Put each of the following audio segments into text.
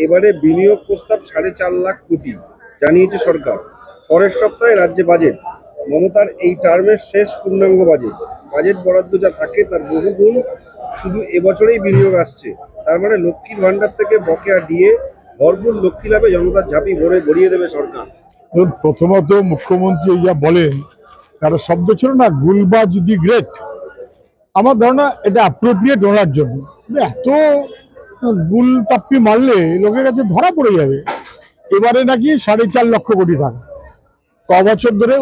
এবারে বিনিয়োগ প্রস্তাব 4.5 লাখ কোটি জানিয়েছে সরকার। পরের সপ্তাহে রাজ্যে বাজেট। মমতার এই টার্মের শেষ পূর্ণাঙ্গ বাজেট। বাজেট বরাদ্দ যা থাকে তার বহুগুণ শুধু এবছরেই বিনিয়োগ আসছে। তার মানে লক্ষ্মীর ভান্ডার থেকে বকেয়া ডিএ ভরপুর লক্ষ্মী লাভে জনতার ঝাঁপি ভরিয়ে দেবে সরকার। প্রথমত মুখ্যমন্ত্রী যা বলেন তার শব্দ ছিল না গুলবাজ দি গ্রেট। আমার ধারণা এটা অ্যাপ্রোপ্রিয়েট ওনার জন্য। এত গুল তাপ্পি মারলে লোকের কাছে ধরা পড়ে যাবে। এবারে নাকি 4.5 লক্ষ কোটি টাকা, ক বছর ধরে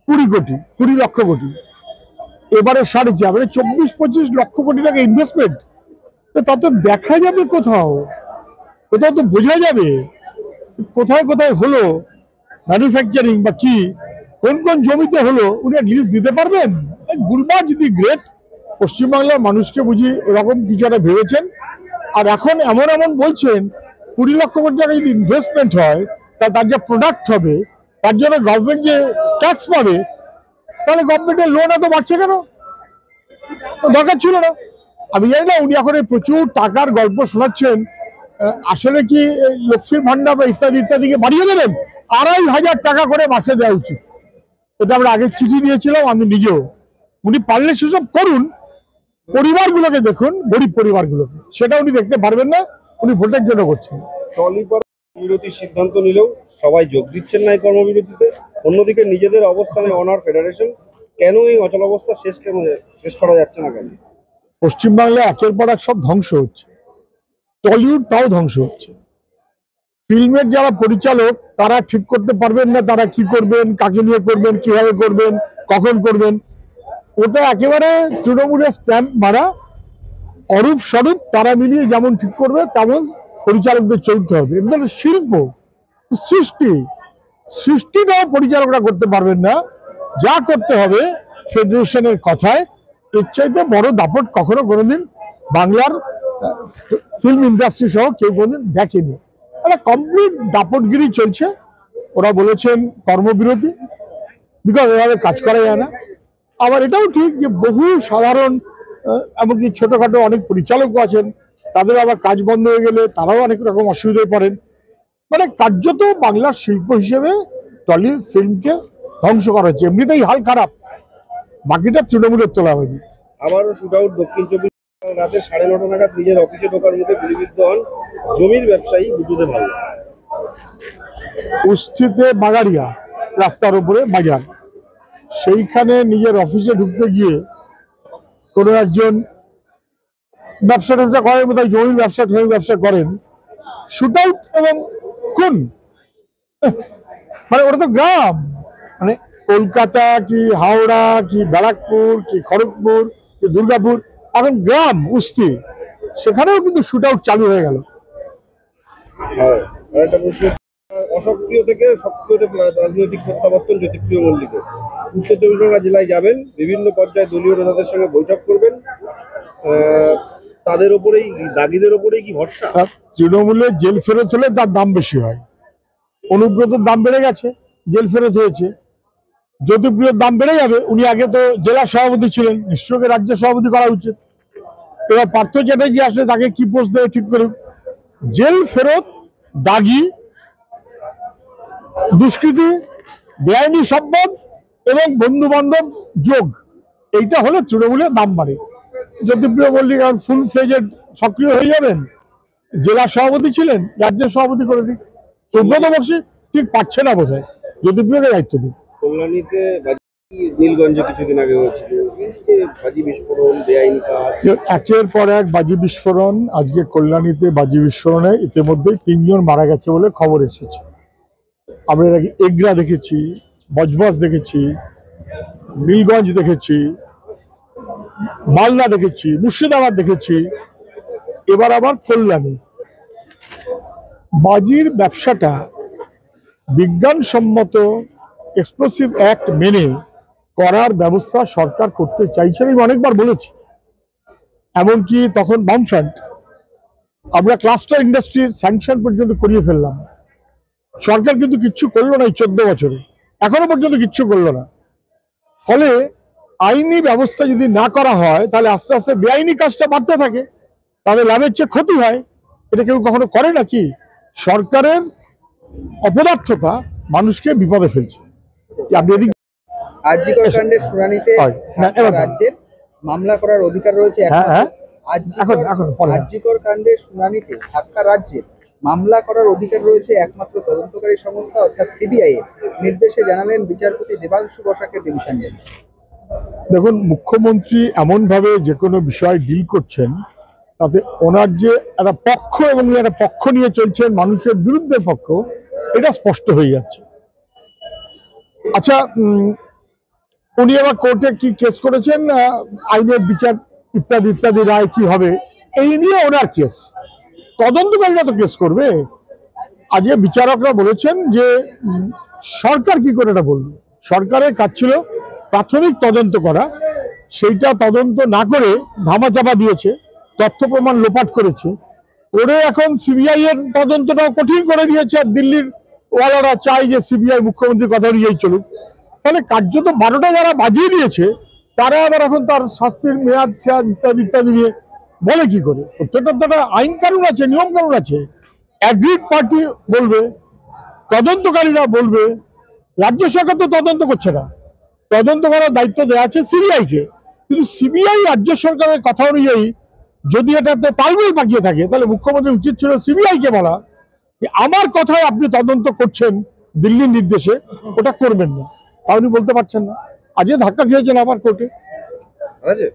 20 লক্ষ কোটি, এবারে 4.5 মানে 24-25 লক্ষ কোটি টাকা ইনভেস্টমেন্ট। তা তো দেখা যাবে, কোথাও কোথাও তো বোঝা যাবে কোথায় কোথায় হলো ম্যানুফ্যাকচারিং বা কি, কোন কোন জমিতে হলো, উনি লিস্ট দিতে পারবেন? গুলবাজ দি গ্রেট। পশ্চিমবাংলার মানুষকে বুঝি এরকম কিছু একটা ভেবেছেন, আর এখন এমন এমন বলছেন 20 লক্ষ কোটি টাকা যদি ইনভেস্টমেন্ট হয়, তার যে প্রোডাক্ট হবে, তার জন্য গভর্নমেন্ট যে ট্যাক্স পাবে, তাহলে গভর্নমেন্টের লোন এত বাড়ছে কেন? দরকার ছিল না। আমি জানি না উনি এখন প্রচুর টাকার গল্প শোনাচ্ছেন, আসলে কি লক্ষ্মীর ভান্ডার বা ইত্যাদি ইত্যাদিকে বাড়িয়ে দেবেন? 2,500 টাকা করে মাসে দেওয়া উচিত। এটা আমরা আগে চিঠি দিয়েছিলাম, আমি নিজেও। উনি পারলে সেসব করুন, পরিবারগুলোকে দেখুন, গরিব পরিবারগুলোকে। সেটা উনি দেখতে পারবেন না, উনি ভোটের জন্য করছেন। কর্মবিরতির সিদ্ধান্ত নিলেও সবাই যোগ দিচ্ছেন না এই কর্মবিরতিতে। অন্যদিকে নিজেদের অবস্থানে অনার ফেডারেশন। কেন এই অচলাবস্থা শেষ করা যাচ্ছে না কেন? পশ্চিমবাংলায় একের পর এক সব ধ্বংস হচ্ছে। টলিউড তাও ধ্বংস হচ্ছে। ফিল্মের যারা পরিচালক তারা ঠিক করতে পারবেন না তারা কি করবেন, কাকে নিয়ে করবেন, কিভাবে করবেন, কখন করবেন। ওটা একেবারে তৃণমূলের স্ট্যাম্প মারা। অরূপ স্বরূপ তারা মিলিয়ে যেমন ঠিক করবে তেমন পরিচালকদের চলতে হবে। এটা হলো শিল্প, সৃষ্টিটাও পরিচালকরা করতে পারবেন না। যা করতে হবে ফেডারেশনের কথায়, এর চাইতে বড় দাপট কখনো কোনোদিন বাংলার ফিল্ম ইন্ডাস্ট্রি সহ কেউ কোনোদিন দেখেনি। একটা কমপ্লিট দাপটগিরি চলছে। ওরা বলেছেন কর্মবিরতি, বিকজ এভাবে কাজ করা যায় না। আবার এটাও ঠিক যে বহু সাধারণ এমনকি ছোটখাটো অনেক পরিচালকও আছেন, তাদের আবার কাজ বন্ধ হয়ে গেলে তারাও অনেক রকম অসুবিধায় পড়েন। মানে কার্যত বাংলার শিল্প হিসেবে টলি ফিল্মকে ধ্বংস করা হচ্ছে। এমনিতেই হাল খারাপ, বাকিটা তৃণমূলের তোলাবাজি। আবারও শুট আউট দক্ষিণ চব্বিশ রাতে 9:30 নাগাদ নিজের অফিসে ঢোকার মুখে গুলিবিদ্ধ হন জমির ব্যবসায়ী বুদ্ধদেব হালদার। উস্থিতে বাগাড়িয়া রাস্তার উপরে বাজার, সেইখানে নিজের অফিসে ঢুকতে গিয়ে কোনো একজন ব্যবসা করেন, বোধহয় জমির ব্যবসা করেন, শুট আউট এবং খুন। মানে ওটা তো গ্রাম, মানে কলকাতা কি হাওড়া কি ব্যারাকপুর কি খড়গপুর কি দুর্গাপুর, এখন গ্রাম উস্তি, সেখানেও কিন্তু শুট আউট চালু হয়ে গেল। অসক্রিয় থেকে সক্রিয় রাজনৈতিক প্রত্যাবর্তন জ্যোতিপ্রিয় মল্লিকের। উত্তর 24 পরগনা জেলায় যাবেন, বিভিন্ন পর্যায়ে দলীয় নেতাদের সঙ্গে বৈঠক করবেন। তাদের ওপরেই, দাগিদের ওপরেই কি ভরসা? তৃণমূলের জেল ফেরত হলে তার দাম বেশি হয়। অনুব্রতর দাম বেড়ে গেছে, জেল ফেরত হয়েছে। জ্যোতিপ্রিয়র দাম বেড়ে যাবে, উনি আগে তো জেলা সভাপতি ছিলেন, নিশ্চয়ই রাজ্য সভাপতি করা উচিত। এবার পার্থ চ্যাটার্জি আসলে তাকে কি পোস্ট দেবে ঠিক করুক। জেল ফেরত, দাগি, দুষ্কৃতি, বেআইনি সম্পদ এবং বন্ধু বান্ধব যোগ, এইটা হলে তৃণমূলের দাম বাড়ে। জ্যোতিপ্রিয় মল্লিক এখন ফুল ফ্লেজেড সক্রিয় হয়ে যাবেন, জেলা সভাপতি ছিলেন, রাজ্য সভাপতি করে দিক। সুব্রত বক্সি ঠিক পাচ্ছে না বোধহয়, জ্যোতিপ্রিয়কে দায়িত্ব দিক। কল্যাণীতে নীলগঞ্জে কিছুদিন আগে হয়েছিল বাজি বিস্ফোরণ, বেআইনি কাজ, একের পর এক বাজি বিস্ফোরণ। আজকে কল্যাণীতে বাজি বিস্ফোরণে ইতিমধ্যে 3 জন মারা গেছে বলে খবর এসেছে। আমরা এর আগে এগরা দেখেছি, বজবজ দেখেছি, নীলগঞ্জ দেখেছি, মালদা দেখেছি, মুর্শিদাবাদ দেখেছি, এবার আবার কল্যাণী। বাজির ব্যবসাটা বিজ্ঞানসম্মত এক্সপ্লোসিভ অ্যাক্ট মেনে করার ব্যবস্থা সরকার করতে চাইছে, আমি অনেকবার বলেছি। এমনকি তখন বামফ্রন্ট, আমরা ক্লাস্টার ইন্ডাস্ট্রির স্যাংশন পর্যন্ত করিয়ে ফেললাম। সরকার কিন্তু কিচ্ছু করলো না এই 14 বছরে, এখনো পর্যন্ত কিচ্ছু করলো না। ফলে আইনি ব্যবস্থা যদি না করা হয় তাহলে আস্তে আস্তে বেআইনি কাজটা বাড়তে থাকে, তাহলে লাভের চেয়ে ক্ষতি হয়। এটা কেউ কখনো করে নাকি? সরকারের অপদার্থতা মানুষকে বিপদে ফেলছে। আপনি এদিকে আরজিকর কাণ্ডের শুনানিতে হয়। হ্যাঁ, ঢাকা এবার বলুন। রাজ্যের মামলা করার অধিকার রয়েছে হ্যাঁ, একমাত্র। হ্যাঁ। আরজিকর এখন পরে। আরজিকর কাণ্ডের শুনানিতে ঢাকা রাজ্যের মামলা করার অধিকার রয়েছে একমাত্র তদন্তকারী সংস্থা অর্থাৎ সিবিআই এর নির্দেশে, জানালেন বিচারপতি দেবাংশু বসাকের ডিভিশন বেঞ্চ। দেখুন, মুখ্যমন্ত্রী এমন ভাবে যে কোনো বিষয় ডিল করছেন, তাতে ওনার যে একটা পক্ষ এবং একটা পক্ষ নিয়ে চলছেন, মানুষের বিরুদ্ধে পক্ষ, এটা স্পষ্ট হয়ে যাচ্ছে। আচ্ছা, উনি আবার কোর্টে কি কেস করেছেন, আইনের বিচার ইত্যাদি ইত্যাদি, রায় কি হবে এই নিয়ে ওনার কেস। তদন্তকারীরা তো কেস করবে। আজকে বিচারকরা বলেছেন যে সরকার কি করে এটা বলবে। সরকারের কাজ ছিল প্রাথমিক তদন্ত করা, সেইটা তদন্ত না করে ধামাচাপা দিয়েছে, তথ্য প্রমাণ লোপাট করেছে, করে এখন সিবিআই এর তদন্তটাও কঠিন করে দিয়েছে। আর দিল্লির ওয়ালারা চাই যে সিবিআই মুখ্যমন্ত্রীর কথা অনুযায়ী চলুক। তাহলে কার্যত 12টা যারা বাজিয়ে দিয়েছে, তারা আবার এখন তার শাস্তির মেয়াদ ছেয়াদ ইত্যাদি ইত্যাদি নিয়ে বলে কি করে? প্রত্যেকটা তো একটা আইন কানুন আছে, নিয়ম কানুন আছে। অ্যাগ্রিড পার্টি বলবে, তদন্তকারীরা বলবে। রাজ্য সরকার তো তদন্ত করছে না, তদন্ত করার দায়িত্ব দেওয়া আছে সিবিআই কে। কিন্তু সিবিআই রাজ্য সরকারের কথা অনুযায়ী যদি এটাতে তালমেল পাকিয়ে থাকে, তাহলে মুখ্যমন্ত্রী উচিত ছিল সিবিআই কে বলা যে আমার কথায় আপনি তদন্ত করছেন দিল্লির নির্দেশে, ওটা করবেন না। তা উনি বলতে পারছেন না। আজকে ধাক্কা খেয়েছেন আবার কোর্টে। আছে?